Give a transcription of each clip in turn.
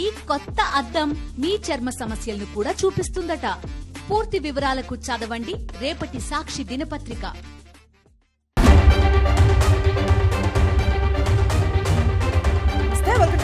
ఈ కొత్త అద్దం మీ చర్మ సమస్యలను కూడా చూపిస్తుందట. పూర్తి వివరాలకు చదవండి రేపటి సాక్షి దినపత్రిక.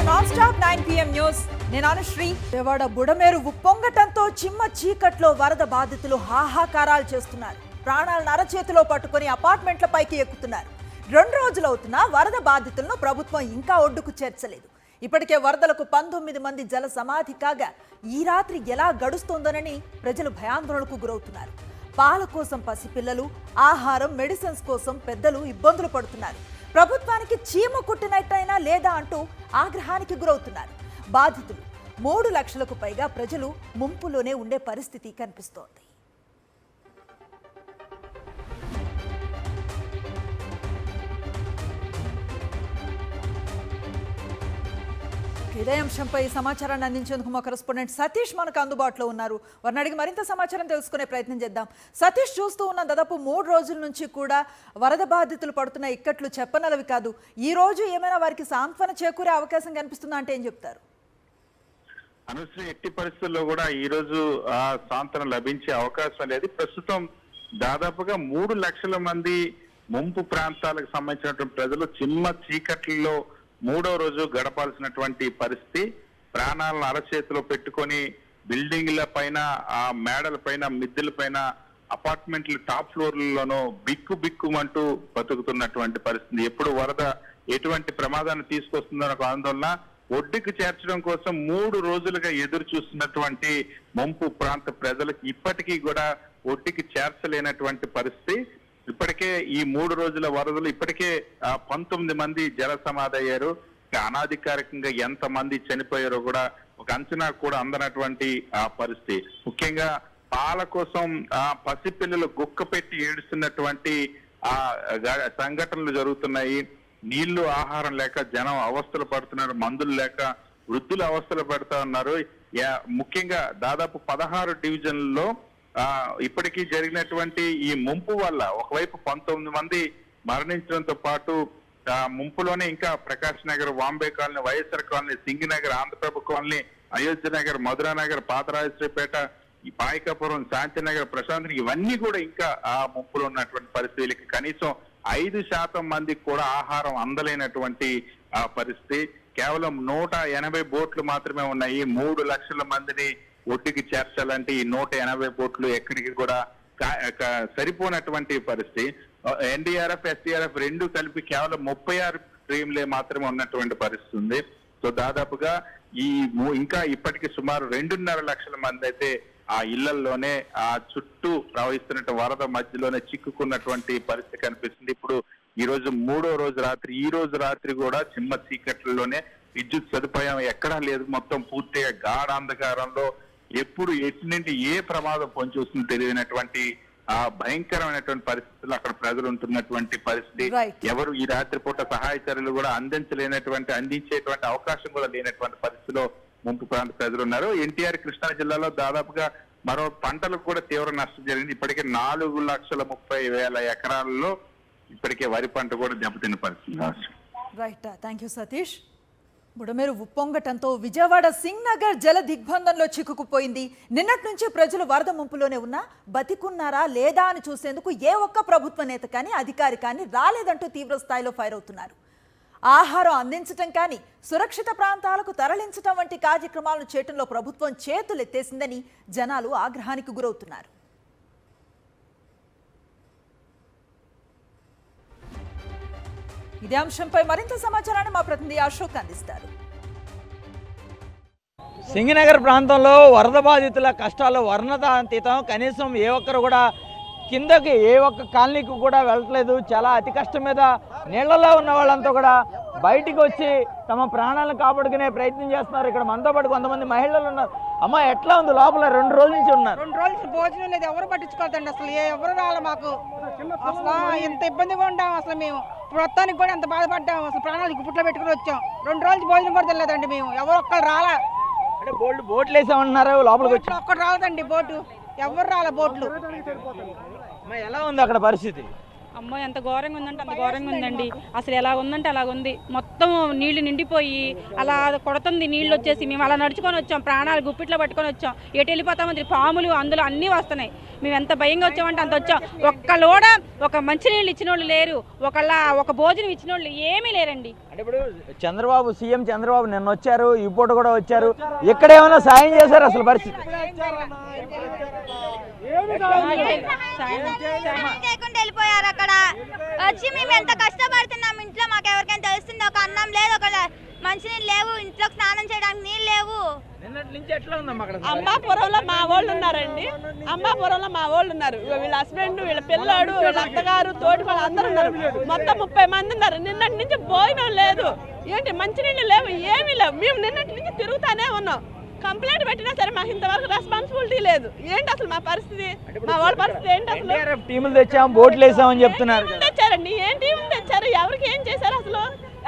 Non-stop 9 PM news. నేను అనుశ్రీ. విజయవాడ బుడమేరు ఉప్పొంగటంతో చిమ్మ చీకట్లో వరద బాధితులు హాహాకారాలు చేస్తున్నారు. ప్రాణాలను అరచేతిలో పట్టుకుని అపార్ట్మెంట్లపైకి ఎక్కుతున్నారు. 2 రోజులవుతున్నా వరద బాధితులను ప్రభుత్వం ఇంకా ఒడ్డుకు చేర్చలేదు. ఇప్పటికే వరదలకు 19 మంది జల సమాధి కాగా ఈ రాత్రి ఎలా గడుస్తోందోనని ప్రజలు భయాందోళనకు గురవుతున్నారు. పాల కోసం పసిపిల్లలు, ఆహారం, మెడిసిన్స్ కోసం పెద్దలు ఇబ్బందులు పడుతున్నారు. ప్రభుత్వానికి చీమ కుట్టినట్టయినా లేదా అంటూ ఆగ్రహానికి గురవుతున్నారు. బాధితులు 3 లక్షలకు పైగా ప్రజలు ముంపులోనే ఉండే పరిస్థితి కనిపిస్తోంది. ఇదే అంశంపై సమాచారాన్ని అందించేందుకు మా కరెస్పాండెంట్ సతీష్ మనకు అందుబాటులో ఉన్నారు. వారిని అడిగి మరింత సమాచారం తెలుసుకునే ప్రయత్నం చేద్దాం. సతీష్, చూస్తూ ఉన్న దాదాపు 3 రోజుల నుంచి కూడా వరద బాధితులు పడుతున్న ఇక్కట్లు చెప్పనలవి కాదు. ఈ రోజు ఏమైనా వారికి సాంత్వన చేకూరే అవకాశం కనిపిస్తుందా అంటే ఏం చెప్తారు? అనుశ్రీ, ఎట్టి పరిస్థితుల్లో కూడా ఈ రోజు సాంత్వన లభించే అవకాశం లేదు. ప్రస్తుతం దాదాపుగా 3 లక్షల మంది ముంపు ప్రాంతాలకు సంబంధించినటువంటి ప్రజలు చిమ్మ చీకట్లలో 3వ రోజు గడపాల్సినటువంటి పరిస్థితి. ప్రాణాలను అరచేతిలో పెట్టుకొని బిల్డింగ్ల పైన, ఆ మేడల పైన, మిద్దెల పైన, అపార్ట్మెంట్ల టాప్ ఫ్లోర్లలోనూ బిక్కుమంటూ బతుకుతున్నటువంటి పరిస్థితి. ఎప్పుడు వరద ఎటువంటి ప్రమాదాన్ని తీసుకొస్తుందో ఒక ఆందోళన. ఒడ్డుకు చేర్చడం కోసం 3 రోజులుగా ఎదురు చూస్తున్నటువంటి ముంపు ప్రాంత ప్రజలకు ఇప్పటికీ కూడా ఒడ్డుకి చేర్చలేనటువంటి పరిస్థితి. ఇప్పటికే ఈ 3 రోజుల వరదలు ఇప్పటికే 19 మంది జల సమాధి అయ్యారు. అనాధికారికంగా ఎంత మంది చనిపోయారో కూడా ఒక అంచనా కూడా అందనటువంటి పరిస్థితి. ముఖ్యంగా పాల కోసం పసిపిల్లలు గుక్క పెట్టి ఏడుస్తున్నటువంటి సంఘటనలు జరుగుతున్నాయి. నీళ్లు, ఆహారం లేక జనం అవస్థలు పడుతున్నారు. మందులు లేక వృద్ధులు అవస్థలు పడుతూ ఉన్నారు. ముఖ్యంగా దాదాపు 16 డివిజన్లలో ఇప్పటికీ జరిగినటువంటి ఈ ముంపు వల్ల ఒకవైపు 19 మంది మరణించడంతో పాటు ముంపులోనే ఇంకా Prakash Nagar, Vambay colony, YSR colony, Singinagar, Andhraprabha colony, Ayodhya Nagar, Madhura Nagar, Patharajeswaripeta, ఈ పాయకాపురం, శాంతినగర్, ప్రశాంత్, ఇవన్నీ కూడా ఇంకా ఆ ముంపులో ఉన్నటువంటి పరిస్థితులకి కనీసం 5% మందికి కూడా ఆహారం అందలేనటువంటి పరిస్థితి. కేవలం 180 బోట్లు మాత్రమే ఉన్నాయి. 3 లక్షల మందిని ఒడ్డుకి చేర్చాలంటే ఈ 180 బోట్లు ఎక్కడికి కూడా సరిపోనటువంటి పరిస్థితి. ఎన్డీఆర్ఎఫ్, ఎస్డీఆర్ఎఫ్ 2 కలిపి కేవలం 36 టీంలే మాత్రమే ఉన్నటువంటి పరిస్థితి ఉంది. సో దాదాపుగా ఇంకా ఇప్పటికి సుమారు 2.5 లక్షల మంది అయితే ఆ ఇళ్లలోనే ఆ చుట్టూ ప్రవహిస్తున్న వరద మధ్యలోనే చిక్కుకున్నటువంటి పరిస్థితి కనిపిస్తుంది. ఇప్పుడు ఈ రోజు 3వ రోజు రాత్రి, ఈ రోజు రాత్రి కూడా చిమ్మ చీకట్లలోనే, విద్యుత్ సదుపాయం ఎక్కడా లేదు. మొత్తం పూర్తిగా గాఢాంధకారంలో ఎప్పుడు ఎటు నుండి ఏ ప్రమాదం పొంచి వస్తుందో తెలియనటువంటి భయంకరమైనటువంటి పరిస్థితుల్లో అక్కడ ప్రజలు ఉంటున్నటువంటి పరిస్థితి. ఎవరు ఈ రాత్రిపూట సహాయ చర్యలు కూడా అందించేటువంటి అవకాశం కూడా లేనటువంటి పరిస్థితిలో ముంపు ప్రాంత ప్రజలు ఉన్నారు. ఎన్టీఆర్ కృష్ణా జిల్లాలో దాదాపుగా మరో పంటలకు కూడా తీవ్ర నష్టం జరిగింది. ఇప్పటికే 4,30,000 ఎకరాలలో ఇప్పటికే వరి పంట కూడా దెబ్బతిన్న పరిస్థితి. Right, thank you Satish. Budameru ఉప్పొంగటంతో విజయవాడ సింగ్ నగర్ జల దిగ్బంధంలో చిక్కుకుపోయింది. నిన్నటి నుంచి ప్రజలు వరద ముంపులోనే ఉన్నా బతికున్నారా లేదా అని చూసేందుకు ఏ ఒక్క ప్రభుత్వ నేత కానీ, అధికారి కానీ రాలేదంటూ తీవ్ర స్థాయిలో ఫైర్ అవుతున్నారు. ఆహారం అందించటం కానీ, సురక్షిత ప్రాంతాలకు తరలించటం వంటి కార్యక్రమాలను చేయటంలో ప్రభుత్వం చేతులెత్తేసిందని జనాలు ఆగ్రహానికి గురవుతున్నారు. ఇదే అంశంపై మరింత సమాచారాన్ని మా ప్రతినిధి అశోక్ అందిస్తారు. సింగనగర్ ప్రాంతంలో వరద బాధితుల కష్టాలు వర్ణనాతీతం. కనీసం ఏ ఒక్కరు కూడా కిందకి, ఏ ఒక్క కాలనీకి కూడా వెళ్ళట్లేదు. చాలా అతి కష్టం మీద నీళ్లలో ఉన్న వాళ్ళంతా కూడా బయటికి వచ్చి తమ ప్రాణాలను కాపాడుకునే ప్రయత్నం చేస్తున్నారు. ఇక్కడ మనతో పాటు కొంతమంది మహిళలు ఉన్నారు. అమ్మ, ఎట్లా ఉంది లోపల? 2 రోజుల నుంచి ఉన్నారు. 2 రోజులు భోజనం లేదు, ఎవరు పట్టించుకోవద్దండి. అసలు ఎవరు రాలే మాకు. అసలు ఎంత ఇబ్బందిగా ఉంటాం. అసలు మేము మొత్తానికి కూడా ఎంత బాధపడ్డాము. అసలు ప్రాణాలు పుట్లో పెట్టుకుని వచ్చాం. 2 రోజులు భోజనం కూడా తెలియదండి. మేము ఎవరు ఒక్కరు రాలా. అంటే బోట్లు వేసామన్నారు లోపలికి వచ్చి. ఒక్కటి రాలేదండి బోటు, ఎవరు రాలే బోట్లు. ఎలా ఉంది అక్కడ పరిస్థితి? అమ్మో ఎంత ఘోరంగా ఉందంటే అంత ఘోరంగా ఉందండి. అసలు ఎలా ఉందంటే అలాగ ఉంది. మొత్తం నీళ్లు నిండిపోయి అలా కొడుతుంది నీళ్ళు వచ్చేసి. మేము అలా నడుచుకొని వచ్చాం, ప్రాణాలు గుప్పిట్లో పట్టుకొని వచ్చాం. ఎటు వెళ్ళిపోతామో పాములు అందులో అన్నీ వస్తున్నాయి. మేము ఎంత భయంగా వచ్చామంటే అంత వచ్చాం. ఒక్కలోడ ఒక మంచినీళ్ళు ఇచ్చిన వాళ్ళు లేరు, ఒక భోజనం ఇచ్చిన వాళ్ళు ఏమీ లేరండి. అంటే ఇప్పుడు చంద్రబాబు సీఎం చంద్రబాబు నిన్న వచ్చారు, ఈ పూట కూడా వచ్చారు. ఇక్కడ ఏమైనా సాయం చేశారు? అసలు పరిస్థితి వెళ్ళిపోయారు. అక్కడ వచ్చి మేము ఎంత కష్టపడుతున్నాం. ఇంట్లో మాకు ఎవరికైనా తెలుస్తుంది, ఒక అన్నం లేదు, ఒక మంచినీళ్ళు లేవు, ఇంట్లో స్నానం చేయడానికి నీళ్ళు లేవు. అంబాపురంలో మా వాళ్ళు ఉన్నారండి. అంబాపురంలో మా వాళ్ళు ఉన్నారు. వీళ్ళ హస్బెండ్, వీళ్ళ పిల్లాడు, వీళ్ళ అత్తగారు, తోటి వాళ్ళు అందరూ ఉన్నారు. మొత్తం 30 మంది ఉన్నారు. నిన్నటి నుంచి భోజనం లేదు, ఏంటి మంచినీళ్ళు లేవు, ఏమీ లేవు. మేము నిన్నటి నుంచి తిరుగుతానే ఉన్నాం. కంప్లైంట్ పెట్టినా సరే మాకు ఇంతవరకు రెస్పాన్సిబిలిటీ లేదు. ఏంటి అసలు మా పరిస్థితి, మా వాళ్ళ పరిస్థితి ఏంటి? అసలు టీములు తెచ్చాం, బోట్లు వేసామని చెప్తున్నారు. తెచ్చారండి, ఏం టీములు తెచ్చారు? ఎవరికి ఏం చేశారు? అసలు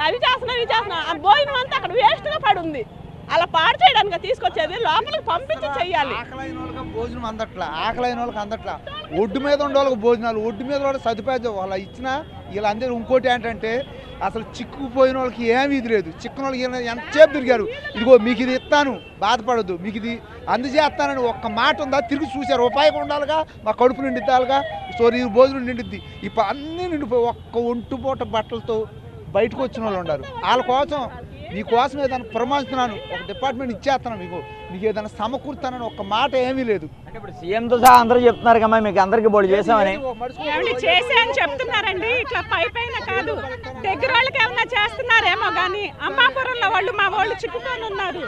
అవి చేస్తున్నాం. ఆ భోజనం అంతా అక్కడ వేస్ట్ గా పడి ఉంది. అలా పాడు చేయడానికి తీసుకొచ్చేది, లోపలికి పంపించి చెయ్యాలి. ఆకలైన వాళ్ళకి భోజనం అందట్లా, ఆకలైన వాళ్ళకి అందట్లా. ఒడ్డు మీద ఉండే వాళ్ళకి భోజనాలు, ఒడ్డు మీద కూడా సదుపాయం వాళ్ళ ఇచ్చిన వీళ్ళ అందరూ. ఇంకోటి ఏంటంటే అసలు చిక్కుపోయిన వాళ్ళకి ఏమీ ఇది లేదు. చిక్కున వాళ్ళకి ఎంతసేపు తిరిగారు. ఇదిగో మీకు ఇది ఇస్తాను, బాధపడద్దు, మీకు ఇది అందజేస్తానని ఒక్క మాట ఉందా? తిరిగి చూశారు. రూపాయికి ఉండాలిగా, మా కడుపు నిండిద్దాలుగా, సో ఈ భోజనం నిండిద్ది. ఇప్పుడు అన్నీ నిండిపోయి ఒక్క ఒంటుపూట బట్టలతో బయటకు వచ్చిన వాళ్ళు ఉన్నారు. వాళ్ళ కోసం, మీకోసం ఏదైనా ప్రమాణిస్తున్నాను, ఒక డిపార్ట్మెంట్ ఇచ్చేస్తాను, మీకు ఏదైనా సమకూరుతానని ఒక్క మాట ఏమీ లేదు. అంటే ఇప్పుడు సీఎంతో సహా అందరూ చెప్తున్నారు కదా మీకు అందరికి బోర్డు చేసామని. చేసే అని చెప్తున్నారండి. ఇట్లా పైన కాదు, దగ్గర వాళ్ళకి ఏమన్నా చేస్తున్నారేమో కానీ అంబాపురంలో మా వాళ్ళు చిక్కుకొని ఉన్నారు.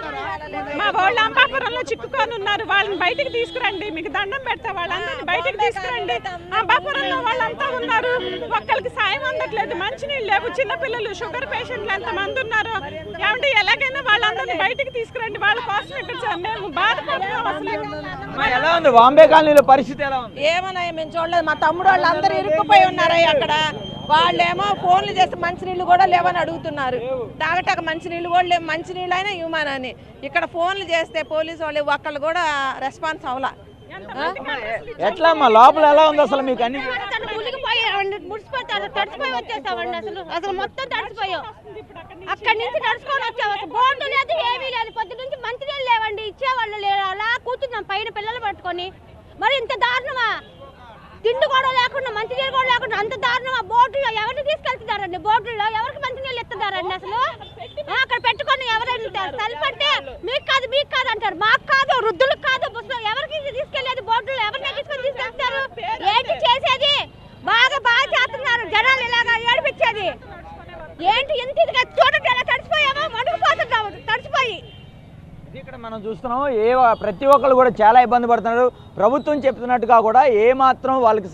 మా వాళ్ళు అంబాపురంలో చిక్కుకొని ఉన్నారు. వాళ్ళని బయటికి తీసుకురండి, మీకు దండం పెడతా, వాళ్ళందరినీ బయటికి తీసుకురండి. అంబాపురంలో వాళ్ళంతా ఉన్నారు, ఒక్కరికి సాయం అందట్లేదు, మంచినీళ్ళు లేవు, చిన్నపిల్లలు, షుగర్ పేషెంట్లు ఎంతమంది ఉన్నారు. ఏమంటే ఎలాగైనా వాళ్ళందరినీ బయటికి తీసుకురండి. వాళ్ళ కోసం ఇక్కడ మేము బాధపడుతున్నాం. అసలు ఎలా ఉంది బాంబే కాలనీలో పరిస్థితి? ఎలా ఉంది? ఏమన్నాయి మేము చూడలేదు. మా తమ్ముడు వాళ్ళు అందరూ ఇరుక్కుపోయి ఉన్నారయ్య అక్కడ. వాళ్ళేమో ఫోన్లు చేస్తే మంచినీళ్ళు కూడా లేవని అడుగుతున్నారు. తాగటాక మంచినీళ్ళు కూడా లేవు, మంచినీళ్ళు అయినా ఇవ్వమని. ఇక్కడ ఫోన్లు చేస్తే పోలీసు వాళ్ళు ఒక్కళ్ళు కూడా రెస్పాన్స్ అవ్వలా. ఎట్లా అమ్మా లోపల ఎలా ఉంది అసలు మీకు? అన్ని తడిసిపోయి వచ్చేసామండి. అసలు మొత్తం తడిసిపోయాం. అక్కడి నుంచి నడుచుకొని వచ్చాము. అసలు బోర్డు లేదు, ఏమీ లేదు. పొద్దు నుంచి మంచినీళ్ళు లేవండి, ఇచ్చేవాళ్ళు లేరు. అలా కూర్చున్నాం పైన పిల్లలు పట్టుకొని. మరి ఇంత దారుణమా? తిండి కూడా లేకుండా, మంచినీళ్ళు కూడా లేకుండా అంత దారుణమా? బోర్డులో ఎవరిని తీసుకెళ్తున్నారండి? బోర్డులో ఎవరికి మంచినీళ్ళు ఇస్తున్నారండి? అసలు అక్కడ పెట్టుకొని ఎవరైనా సరిపడితే మీకు కాదు అంటారు. మాకు కాదు, వృద్ధులకు కాదు, ఎవరికి తీసుకెళ్లేది? బోర్డులో ఎవరిని తీసుకెళ్తారు? ఏంటి చేసేది? బాగా చేస్తున్నారు జనాలు, ఇలాగా ఏడిపించేది ఏంటి? ఎంత ఇదిగా చూడండి, ఎలా తడిసిపోయామో, మడుగుపోతున్నాము తడిసిపోయి. ఇక్కడ మనం చూస్తున్నాం, ప్రతి ఒక్కరు కూడా చాలా ఇబ్బంది పడుతున్నారు. ప్రభుత్వం చెప్తున్నట్టుగా కూడా ఏమాత్రం వాళ్ళకి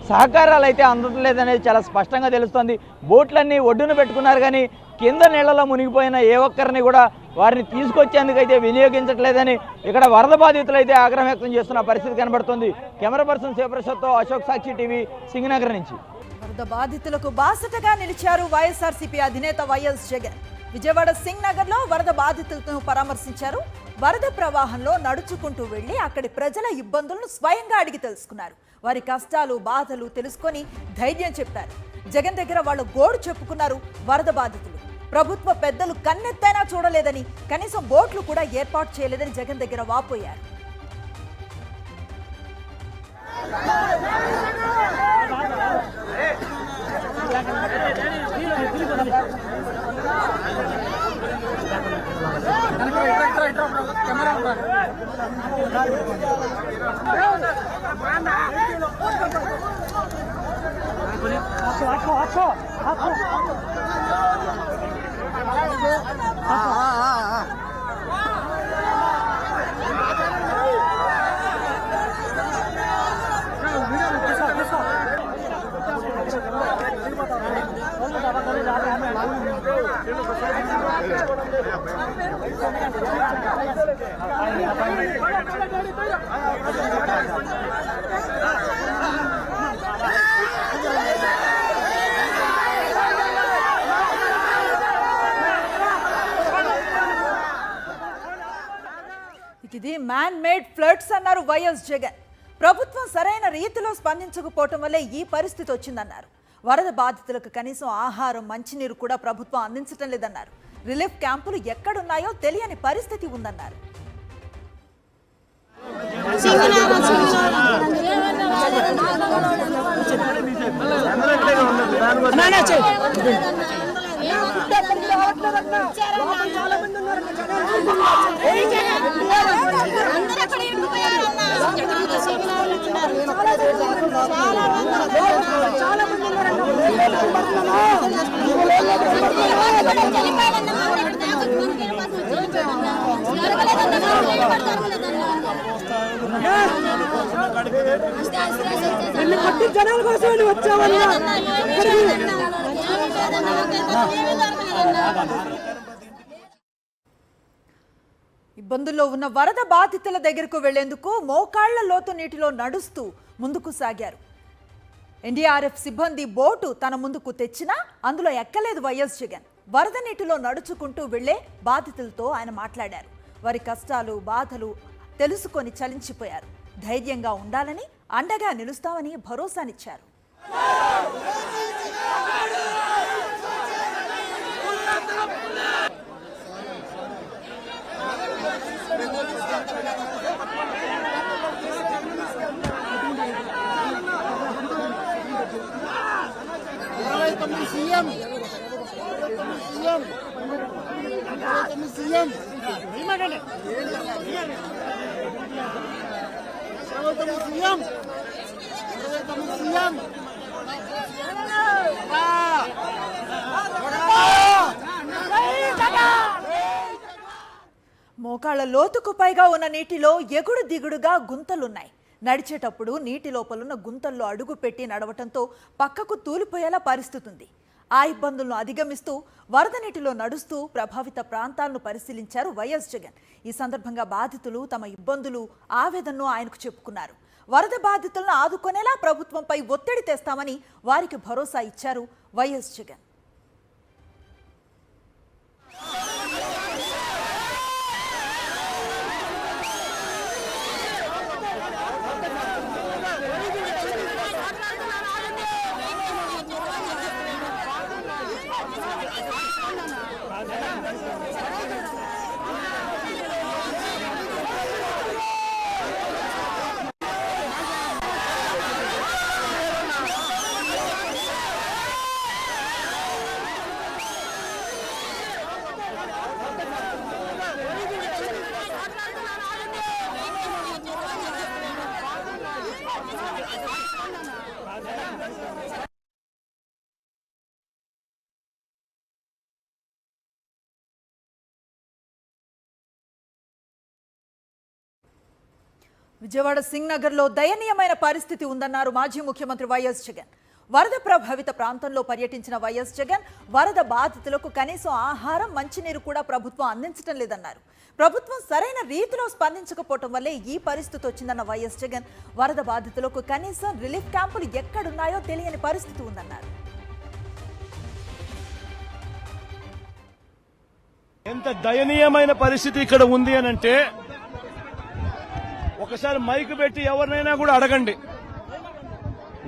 సహకారాలు అయితే అందట్లేదనేది చాలా స్పష్టంగా తెలుస్తుంది. బోట్లన్నీ ఒడ్డున పెట్టుకున్నారు కానీ కింద నీళ్లలో మునిగిపోయిన ఏ ఒక్కరిని కూడా వారిని తీసుకొచ్చేందుకైతే వినియోగించట్లేదని ఇక్కడ వరద బాధితులు అయితే ఆగ్రహం వ్యక్తం చేస్తున్న పరిస్థితి కనబడుతుంది. కెమెరా పర్సన్ శివప్రసాద్తో అశోక్ సాక్షి టీవీ సింగనగర్ నుంచి. వరద బాధితులకు బాసటగా నిలిచారు వైఎస్ఆర్సీపీ అధినేత వైఎస్ జగన్. విజయవాడ సింగ్ నగర్ లో వరద బాధితులను పరామర్శించారు. వరద ప్రవాహంలో నడుచుకుంటూ వెళ్లి అక్కడి ప్రజల ఇబ్బందులను స్వయంగా అడిగి తెలుసుకున్నారు. వారి కష్టాలు, బాధలు తెలుసుకొని ధైర్యం చెప్పారు. జగన్ దగ్గర వాళ్ళ గోడు చెప్పుకున్నారు వరద బాధితులు. ప్రభుత్వ పెద్దలు కన్నెత్తైనా చూడలేదని, కనీసం బోట్లు కూడా ఏర్పాటు చేయలేదని జగన్ దగ్గర వాపోయారు. ఇది మ్యాన్ మేడ్ ఫ్లడ్స్ అన్నారు వైఎస్ జగన్. ప్రభుత్వం సరైన రీతిలో స్పందించకపోవటం వల్లే ఈ పరిస్థితి వచ్చిందన్నారు. వరద బాధితులకు కనీసం ఆహారం, మంచినీరు కూడా ప్రభుత్వం అందించడం లేదన్నారు. రిలీఫ్ క్యాంపులు ఎక్కడున్నాయో తెలియని పరిస్థితి ఉందన్నారు. జనాల కోసం వచ్చావన్నా ఇబ్బందుల్లో ఉన్న వరద బాధితుల దగ్గరకు వెళ్లేందుకు మోకాళ్ల లోతు నీటిలో నడుస్తూ ముందుకు సాగారు. ఎన్డీఆర్ఎఫ్ సిబ్బంది బోటు తన ముందుకు తెచ్చినా అందులో ఎక్కలేదు వైఎస్ జగన్. వరద నీటిలో నడుచుకుంటూ వెళ్లే బాధితులతో ఆయన మాట్లాడారు. వారి కష్టాలు, బాధలు తెలుసుకొని చలించిపోయారు. ధైర్యంగా ఉండాలని, అండగా నిలుస్తామని భరోసానిచ్చారు. మోకాళ్ల లోతుకు పైగా ఉన్న నీటిలో ఎగుడు దిగుడుగా గుంతలున్నాయి. నడిచేటప్పుడు నీటి లోపలున్న గుంతల్లో అడుగు పెట్టి నడవటంతో పక్కకు తూలిపోయేలా పరిస్థితి ఉంది. ఆ ఇబ్బందులను అధిగమిస్తూ వరద నీటిలో నడుస్తూ ప్రభావిత ప్రాంతాలను పరిశీలించారు వైఎస్ జగన్. ఈ సందర్భంగా బాధితులు తమ ఇబ్బందులు, ఆవేదనను ఆయనకు చెప్పుకున్నారు. వరద బాధితులను ఆదుకునేలా ప్రభుత్వంపై ఒత్తిడి తెస్తామని వారికి భరోసా ఇచ్చారు వైఎస్ జగన్. విజయవాడ సింగ్ నగర్లో దయనీయమైన పరిస్థితి ఉందన్నారు మాజీ ముఖ్యమంత్రి వైఎస్ జగన్. వరద ప్రభావిత ప్రాంతంలో పర్యటించిన వైఎస్ జగన్ వరద బాధితులకు కనీసం ఆహారం, మంచినీరు కూడా ప్రభుత్వం అందించడం లేదన్నారు. ప్రభుత్వం సరైన రీతిలో స్పందించకపోవటం వల్లే ఈ పరిస్థితి వచ్చిందన్న వైఎస్ జగన్ వరద బాధితులకు కనీసం రిలీఫ్ క్యాంపులు ఎక్కడున్నాయో తెలియని పరిస్థితి ఉందన్నారు. ఎంత దయనీయమైన పరిస్థితి ఇక్కడ ఉంది అనంటే ఒకసారి మైక్ పెట్టి ఎవరినైనా కూడా అడగండి.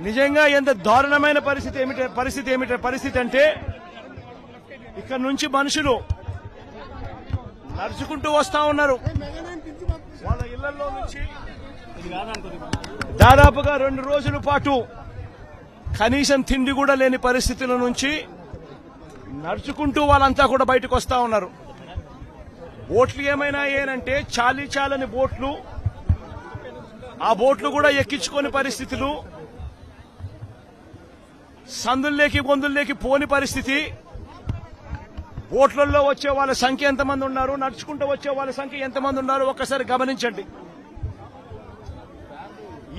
నిజంగా ఎంత దారుణమైన పరిస్థితి అంటే ఇక్కడ నుంచి మనుషులు నడుచుకుంటూ వస్తా ఉన్నారు. వాళ్ళ ఇళ్లలో నుంచి దాదాపుగా 2 రోజుల పాటు కనీసం తిండి కూడా లేని పరిస్థితుల నుంచి నడుచుకుంటూ వాళ్ళంతా కూడా బయటకు వస్తా ఉన్నారు. బోట్లు ఏమైనా ఏనంటే చాలని బోట్లు, ఆ బోట్లు కూడా ఎక్కించుకోని పరిస్థితులు, సందుల్లోకి గొంతుల్లోకి పోని పరిస్థితి. బోట్లలో వచ్చే వాళ్ళ సంఖ్య ఎంతమంది ఉన్నారు, నడుచుకుంటూ వచ్చే వాళ్ళ సంఖ్య ఎంతమంది ఉన్నారు ఒక్కసారి గమనించండి.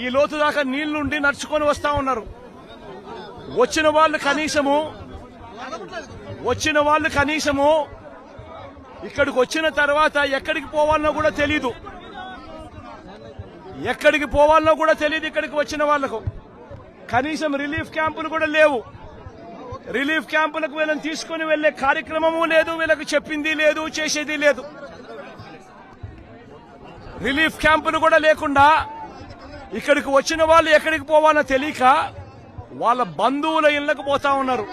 ఈ లోతు దాకా నీళ్లుండి నడుచుకొని వస్తా ఉన్నారు. వచ్చిన వాళ్ళు కనీసము ఇక్కడికి వచ్చిన తర్వాత ఎక్కడికి పోవాలనో కూడా తెలీదు. ఇక్కడికి వచ్చిన వాళ్లకు కనీసం రిలీఫ్ క్యాంపులు కూడా లేవు. రిలీఫ్ క్యాంపులకు వీళ్ళని తీసుకుని వెళ్లే కార్యక్రమము లేదు, వీళ్ళకి చెప్పింది లేదు, చేసేది లేదు. రిలీఫ్ క్యాంపులు కూడా లేకుండా ఇక్కడికి వచ్చిన వాళ్ళు ఎక్కడికి పోవాలో తెలియక వాళ్ళ బంధువుల ఇళ్లకు పోతా ఉన్నారు.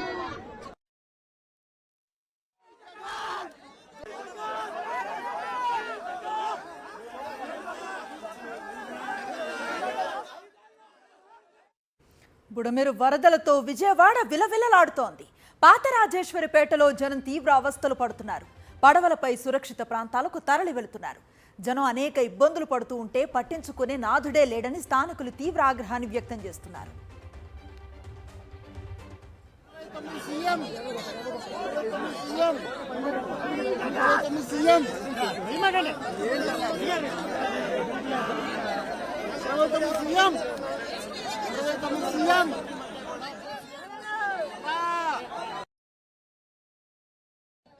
బుడమేరు వరదలతో విజయవాడ విలవిలలాడుతోంది. పాతరాజేశ్వరిపేటలో జనం తీవ్ర అవస్థలు పడుతున్నారు. పడవలపై సురక్షిత ప్రాంతాలకు తరలి వెళుతున్నారు. జనం అనేక ఇబ్బందులు పడుతూ ఉంటే పట్టించుకునే నాథుడే లేడని స్థానికులు తీవ్ర ఆగ్రహాన్ని వ్యక్తం చేస్తున్నారు.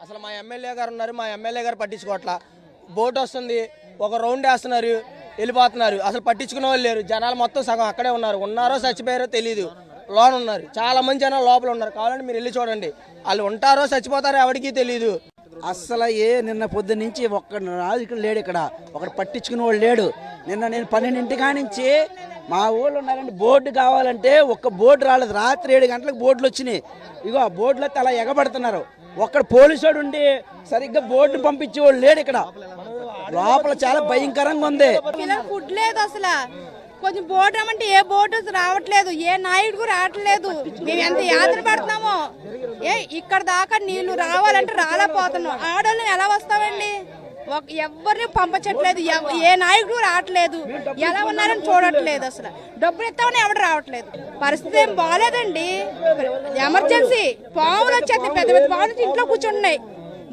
అసలు మా ఎమ్మెల్యే గారు ఉన్నారు, మా ఎమ్మెల్యే గారు పట్టించుకోవట్లా. బోట్ వస్తుంది, ఒక రౌండ్ వేస్తున్నారు, వెళ్ళిపోతున్నారు. అసలు పట్టించుకునే వాళ్ళు లేరు. జనాలు మొత్తం సగం అక్కడే ఉన్నారు. ఉన్నారో చచ్చిపోయారో తెలియదు. లోన ఉన్నారు, చాలా మంది జనాలు లోపల ఉన్నారు. కావాలంటే మీరు వెళ్ళి చూడండి. వాళ్ళు ఉంటారో చచ్చిపోతారో ఎవరికీ తెలియదు. అస్సలు నిన్న పొద్దు నుంచి ఒక్క నాయకుడు లేడు ఇక్కడ, ఒకడు పట్టించుకునే వాళ్ళు లేడు. నిన్న నేను 12 కానించి మా ఊళ్ళో ఉన్నారండి, బోర్డు కావాలంటే ఒక్క బోర్డు రాలేదు. రాత్రి 7 గంటలకు బోర్డులు వచ్చినాయి. ఇగో ఆ బోర్డులో అలా ఎగబడుతున్నారు. ఒక్కడ పోలీసుడు ఉండి సరిగ్గా బోర్డు పంపించేవాళ్ళు లేడు ఇక్కడ. లోపల చాలా భయంకరంగా ఉంది. ఫుడ్ లేదు అసలు. కొంచెం బోట్ రమ్మంటే ఏ బోట్ రావట్లేదు, ఏ నాయుడు రావట్లేదు. మేము ఎంత యాత్ర పడుతున్నామో. ఇక్కడ దాకా నీళ్లు రావాలంటే రాలేకపోతున్నాం. ఆడవాళ్ళని ఎలా వస్తామండి? ఎవరిని పంపచట్లేదు, ఏ నాయకుడు రావట్లేదు. ఎలా ఉన్నారని చూడట్లేదు. అసలు డబ్బులు ఇస్తామని ఎవరు రావట్లేదు. పరిస్థితి ఏం బాగాలేదండి. ఎమర్జెన్సీ పావులు వచ్చేది, పెద్ద పెద్ద పావులు ఇంట్లో కూర్చుంటున్నాయి.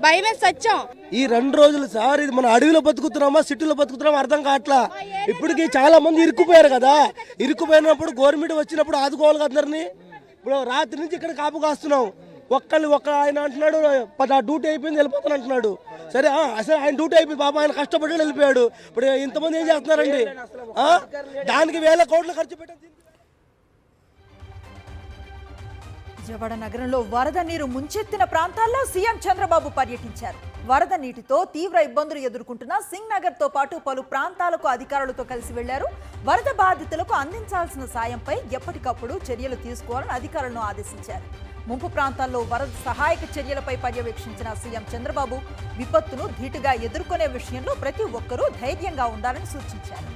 భయమే సత్యం. ఈ 2 రోజులు సార్ ఇది మన అడవిలో బతుకుతున్నామా సిటీలో బతుకుతున్నామా అర్థం కావట్లా. ఇప్పటికి చాలా మంది ఇరుక్కుపోయారు కదా. ఇరుక్కుపోయినప్పుడు గవర్నమెంట్ వచ్చినప్పుడు ఆదుకోవాలి కదా అందరినీ. ఇప్పుడు రాత్రి నుంచి ఇక్కడ కాపు కాస్తున్నాం. ఒక్క ఆయన అంటున్నాడు నా డ్యూటీ అయిపోయింది వెళ్ళిపోతాను అంటున్నాడు. సరే అసలు ఆయన డ్యూటీ అయిపోయింది, పాప ఆయన కష్టపడి వెళ్ళిపోయాడు. ఇప్పుడు ఇంతమంది ఏం చేస్తున్నారండి? దానికి 1000 కోట్లు ఖర్చు పెట్టారు. విజయవాడ నగరంలో వరద నీరు ముంచెత్తిన ప్రాంతాల్లో సీఎం చంద్రబాబు పర్యటించారు. వరద నీటితో తీవ్ర ఇబ్బందులు ఎదుర్కొంటున్న సింగ్ నగర్ తో పాటు పలు ప్రాంతాలకు అధికారులతో కలిసి వెళ్లారు. వరద బాధితులకు అందించాల్సిన సాయంపై ఎప్పటికప్పుడు చర్యలు తీసుకోవాలని అధికారులను ఆదేశించారు. ముంపు ప్రాంతాల్లో వరద సహాయక చర్యలపై పర్యవేక్షించిన సీఎం చంద్రబాబు విపత్తును ధీటుగా ఎదుర్కొనే విషయంలో ప్రతి ఒక్కరూ ధైర్యంగా ఉండాలని సూచించారు.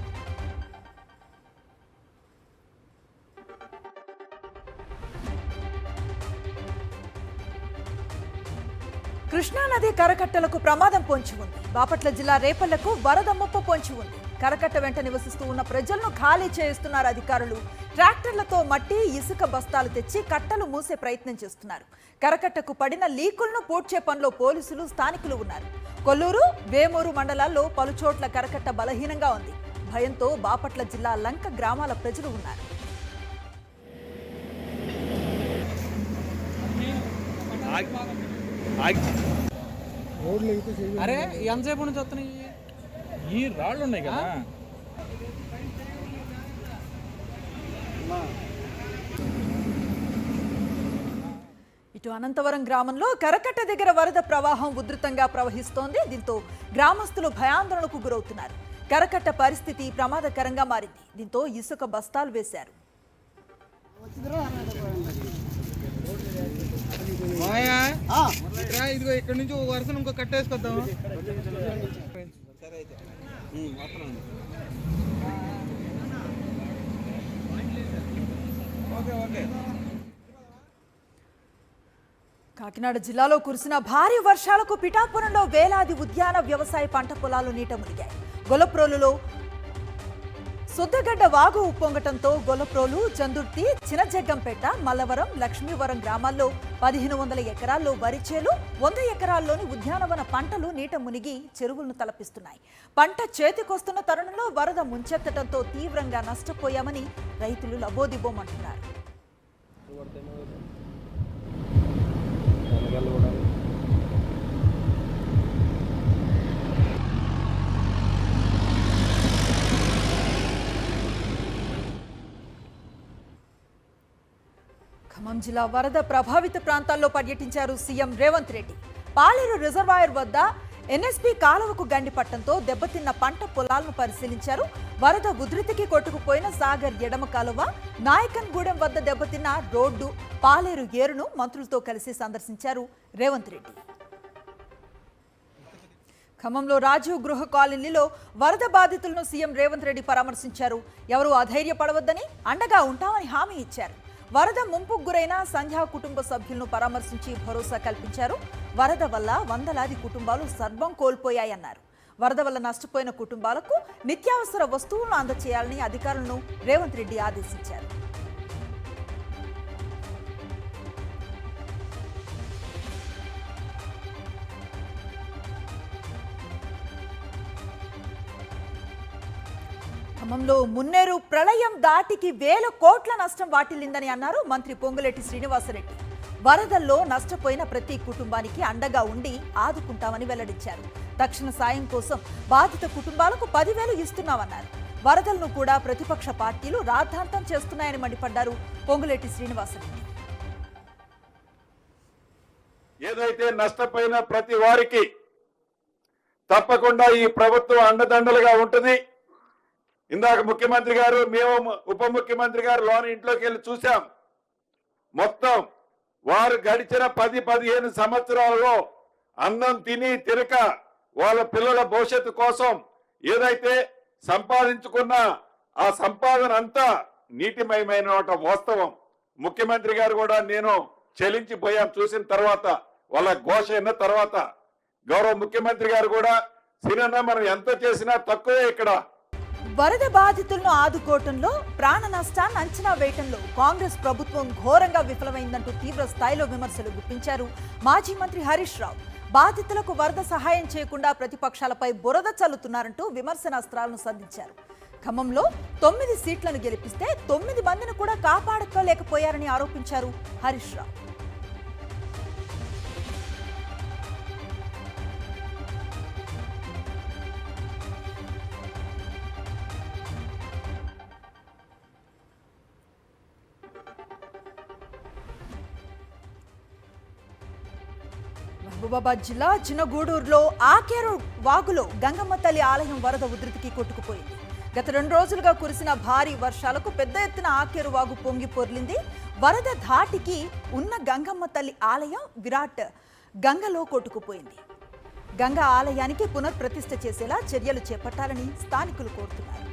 కృష్ణానది కరకట్టలకు ప్రమాదం పొంచి ఉంది. బాపట్ల జిల్లా రేపల్లకు వరద ముప్పు పొంచి ఉంది. కరకట్ట వెంట నివసిస్తూ ఉన్న ప్రజలను ఖాళీ చేస్తున్నారు అధికారులు. ట్రాక్టర్లతో మట్టి, ఇసుక బస్తాలు తెచ్చి కట్టలు మూసే ప్రయత్నం చేస్తున్నారు. కరకట్టకు పడిన లీకులను పూడ్చే పనిలో పోలీసులు, స్థానికులు ఉన్నారు. కొల్లూరు, వేమూరు మండలాల్లో పలుచోట్ల కరకట్ట బలహీనంగా ఉంది. భయంతో బాపట్ల జిల్లా లంక గ్రామాల ప్రజలు ఉన్నారు. అరే ఎంతసేపు నుంచి వస్తున్నాయి ఈ రాళ్ళు ఉన్నాయి కదా. ఇటు అనంతవరం గ్రామంలో కరకట్ట దగ్గర వరద ప్రవాహం ఉధృతంగా ప్రవహిస్తోంది. దీంతో గ్రామస్తులు భయాందోళనకు గురవుతున్నారు. కరకట్ట పరిస్థితి ప్రమాదకరంగా మారింది. దీంతో ఇసుక బస్తాలు వేశారు. ఇదిగో ఇక్కడ నుంచి ఒక వరుసను ఇంకో కట్టేసుకొద్దాం. కాకినాడ జిల్లాలో కురిసిన భారీ వర్షాలకు పిఠాపురంలో వేలాది ఉద్యాన వ్యవసాయ పంట పొలాలు నీట మునిగాయి. గొల్లప్రోలులో సుద్దగడ్డ వాగు ఉప్పొంగటంతో గొల్లప్రోలు, చందుర్తి, చినజగ్గంపేట, మల్లవరం, లక్ష్మీవరం గ్రామాల్లో 1500 ఎకరాల్లో వరిచేలు, 100 ఎకరాల్లోని ఉద్యానవన పంటలు నీట మునిగి చెరువులను తలపిస్తున్నాయి. పంట చేతికొస్తున్న తరుణంలో వరద ముంచెత్తడంతో తీవ్రంగా నష్టపోయామని రైతులు లబోదిబోమంటున్నారు. ఖమ్మం జిల్లా వరద ప్రభావిత ప్రాంతాల్లో పర్యటించారు సీఎం రేవంత్ రెడ్డి. పాలేరు రిజర్వాయర్ వద్ద ఎన్ఎస్పీ కాలువకు గండిపట్టంతో దెబ్బతిన్న పంట పొలాలను పరిశీలించారు. వరద ఉధృతికి కొట్టుకుపోయిన సాగర్ ఎడమ కాలువ, నాయకన్గూడెం వద్ద దెబ్బతిన్న రోడ్డు, పాలేరు ఏరును మంత్రులతో కలిసి సందర్శించారు రేవంత్ రెడ్డి. ఖమ్మంలో రాజీవ్ గృహ కాలనీలో వరద బాధితులను సీఎం రేవంత్ రెడ్డి పరామర్శించారు. ఎవరూ అధైర్యపడవద్దని, అండగా ఉంటామని హామీ ఇచ్చారు. వరద ముంపుకు గురైన సంధ్యా కుటుంబ సభ్యులను పరామర్శించి భరోసా కల్పించారు. వరద వల్ల వందలాది కుటుంబాలు సర్వం కోల్పోయాయన్నారు. వరద వల్ల నష్టపోయిన కుటుంబాలకు నిత్యావసర వస్తువులను అందజేయాలని అధికారులను రేవంత్ రెడ్డి ఆదేశించారు. ఖమ్మంలో మున్నేరు ప్రళయం దాటికి 1000 కోట్ల నష్టం వాటిల్లిందని అన్నారు మంత్రి పొంగులేటి శ్రీనివాసరెడ్డి. వరదల్లో నష్టపోయిన ప్రతి కుటుంబానికి అండగా ఉండి ఆదుకుంటామని వెల్లడించారు. తక్షణ సాయం కోసం బాధిత కుటుంబాలకు 10,000 ఇస్తున్నామన్నారు. వరదలను కూడా ప్రతిపక్ష పార్టీలు రాద్ధాంతం చేస్తున్నాయని మండిపడ్డారు పొంగులేటి శ్రీనివాసరెడ్డి. ఏదైతే నష్టపోయిన ప్రతి వారికి తప్పకుండా ఈ ప్రభుత్వం అండదండలుగా ఉంటుంది. ఇందాక ముఖ్యమంత్రి గారు, మేము ఉప ముఖ్యమంత్రి గారు లోని ఇంట్లోకి వెళ్ళి చూసాం. మొత్తం వారు గడిచిన 10-15 సంవత్సరాలలో అన్నం తిని తిరక వాళ్ళ పిల్లల భవిష్యత్తు కోసం ఏదైతే సంపాదించుకున్న ఆ సంపాదన అంతా నీటిమయమైన వాస్తవం. ముఖ్యమంత్రి గారు కూడా నేను చెలించిపోయాం చూసిన తర్వాత, వాళ్ళ ఘోష అయిన తర్వాత. గౌరవ ముఖ్యమంత్రి గారు కూడా సినన్న మనం ఎంత చేసినా తక్కువే. ఇక్కడ వరద బాధితులను ఆదుకోవటంలో, ప్రాణ నష్టాన్ని అంచనా వేయటంలో కాంగ్రెస్ ప్రభుత్వం ఘోరంగా విఫలమైందంటూ తీవ్ర స్థాయిలో విమర్శలు గుప్పించారు మాజీ మంత్రి హరీష్ రావు. బాధితులకు వరద సహాయం చేయకుండా ప్రతిపక్షాలపై బురద చల్లుతున్నారంటూ విమర్శనాస్త్రాలను సంధించారు. ఖమ్మంలో 9 సీట్లను గెలిపిస్తే 9 మందిని కూడా కాపాడుకోలేకపోయారని ఆరోపించారు హరీష్ రావు. మహబూబాబాద్ జిల్లా చిన్నగూడూరులో ఆకేరు వాగులో గంగమ్మ తల్లి ఆలయం వరద ఉధృతికి కొట్టుకుపోయింది. గత 2 రోజులుగా కురిసిన భారీ వర్షాలకు పెద్ద ఎత్తున ఆకేరు వాగు పొంగి పొర్లింది. వరద ధాటికి ఉన్న గంగమ్మ తల్లి ఆలయం విరాట్ గంగలో కొట్టుకుపోయింది. గంగా ఆలయానికి పునఃప్రతిష్ఠ చేసేలా చర్యలు చేపట్టాలని స్థానికులు కోరుతున్నారు.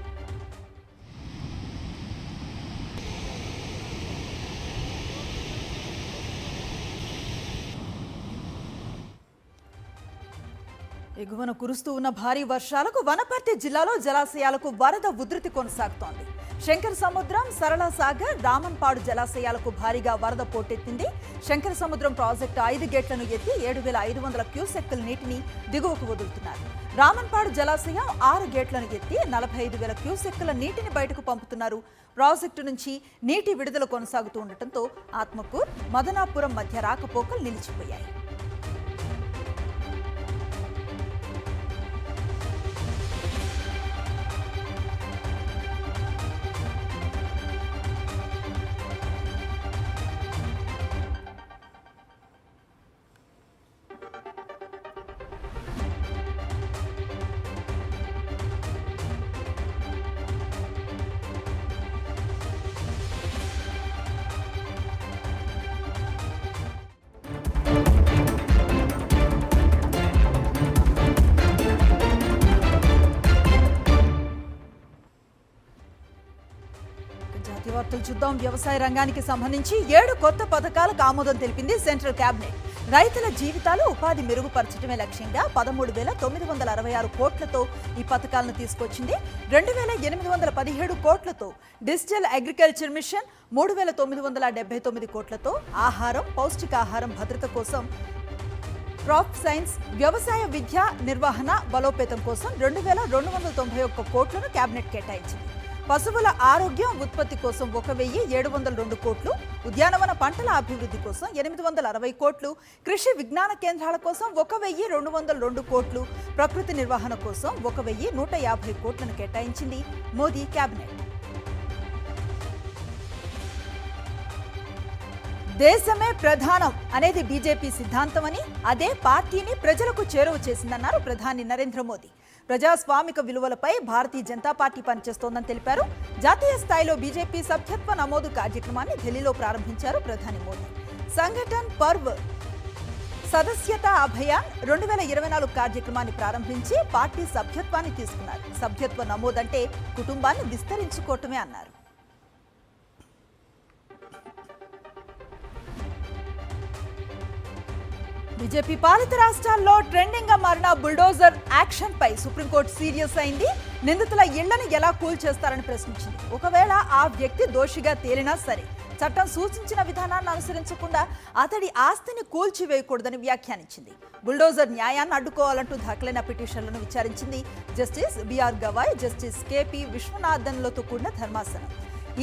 ఎగువన కురుస్తూ ఉన్న భారీ వర్షాలకు వనపర్తి జిల్లాలో జలాశయాలకు వరద ఉధృతి కొనసాగుతోంది. శంకర సముద్రం, సరళ సాగర్, రామన్పాడు జలాశయాలకు భారీగా వరద పోటెత్తింది. శంకర సముద్రం ప్రాజెక్టు 5 గేట్లను ఎత్తి 7,500 క్యూసెక్కుల నీటిని దిగువకు వదులుతున్నారు. రామన్పాడు జలాశయం 6 గేట్లను ఎత్తి 45,000 క్యూసెక్కుల నీటిని బయటకు పంపుతున్నారు. ప్రాజెక్టు నుంచి నీటి విడుదల కొనసాగుతూ ఉండటంతో ఆత్మకూర్, మదనాపురం మధ్య రాకపోకలు నిలిచిపోయాయి. వార్తలు చూద్దాం. వ్యవసాయ రంగానికి సంబంధించి 7 కొత్త పథకాలకు ఆమోదం తెలిపింది సెంట్రల్ కేబినెట్. రైతుల జీవితాలు, ఉపాధి మెరుగుపరచడమే లక్ష్యంగా 13,966 కోట్లతో ఈ పథకాలను తీసుకొచ్చింది. 2,817 కోట్లతో డిజిటల్ అగ్రికల్చర్ మిషన్, 3,979 కోట్లతో ఆహారం, పౌష్టికాహారం భద్రత కోసం క్రాప్ సైన్స్, వ్యవసాయ విద్య నిర్వహణ బలోపేతం కోసం 2,291 కోట్లను కేబినెట్ కేటాయించింది. పశువుల ఆరోగ్యం, ఉత్పత్తి కోసం 1,702 కోట్లు, ఉద్యానవన పంటల అభివృద్ధి కోసం 860 కోట్లు, కృషి విజ్ఞాన కేంద్రాల కోసం 1,202 కోట్లు, ప్రకృతి నిర్వహణ కోసం 1,150 కోట్లను కేటాయించింది మోదీ కేబినెట్. దేశమే ప్రధానం అనేది బీజేపీ సిద్ధాంతమని, అదే పార్టీని ప్రజలకు చేరువ చేసిందన్నారు ప్రధాని నరేంద్ర మోదీ. ప్రజాస్వామిక విలువలపై భారతీయ జనతా పార్టీ పనిచేస్తోందని తెలిపారు. జాతీయ స్థాయిలో బీజేపీ సభ్యత్వ నమోదు కార్యక్రమాన్ని ఢిల్లీలో ప్రారంభించారు ప్రధాని మోదీ. సంఘటన్ పర్వ్ సదస్యత అభియాన్ 2024 కార్యక్రమాన్ని ప్రారంభించి పార్టీ సభ్యత్వాన్ని తీసుకున్నారు. సభ్యత్వ నమోదంటే కుటుంబాన్ని విస్తరించుకోవటమే అన్నారు. బీజేపీ పాలిత రాష్ట్రాల్లో ట్రెండింగ్ గా మారిన బుల్డోజర్ యాక్షన్ పై సుప్రీంకోర్టు సీరియస్ అయింది. నిందితుల ఇళ్లను ఎలా కూల్చేస్తారని ప్రశ్నించింది. ఒకవేళ ఆ వ్యక్తి దోషిగా తేలినా సరే చట్టం సూచించిన విధానాన్ని అనుసరించకుండా అతడి ఆస్తిని కూల్చివేయకూడదని వ్యాఖ్యానించింది. బుల్డోజర్ న్యాయాన్ని అడ్డుకోవాలంటూ దాఖలైన పిటిషన్లను విచారించింది justice BR Gavai, justice KP విశ్వనాథన్లతో కూడిన ధర్మాసనం.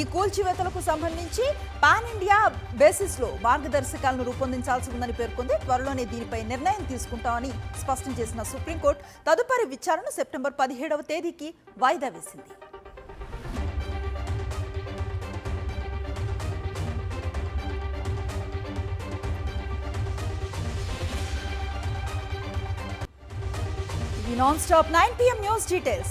ఈ కూల్చివేతలకు సంబంధించి పాన్ ఇండియా బేసిస్ లో మార్గదర్శకాలను రూపొందించాల్సి ఉందని పేర్కొంది. త్వరలోనే దీనిపై నిర్ణయం తీసుకుంటామని స్పష్టం చేసిన సుప్రీంకోర్టు తదుపరి విచారణను సెప్టెంబర్ 17వ తేదీకి వాయిదా వేసింది. Non stop 9 PM news details.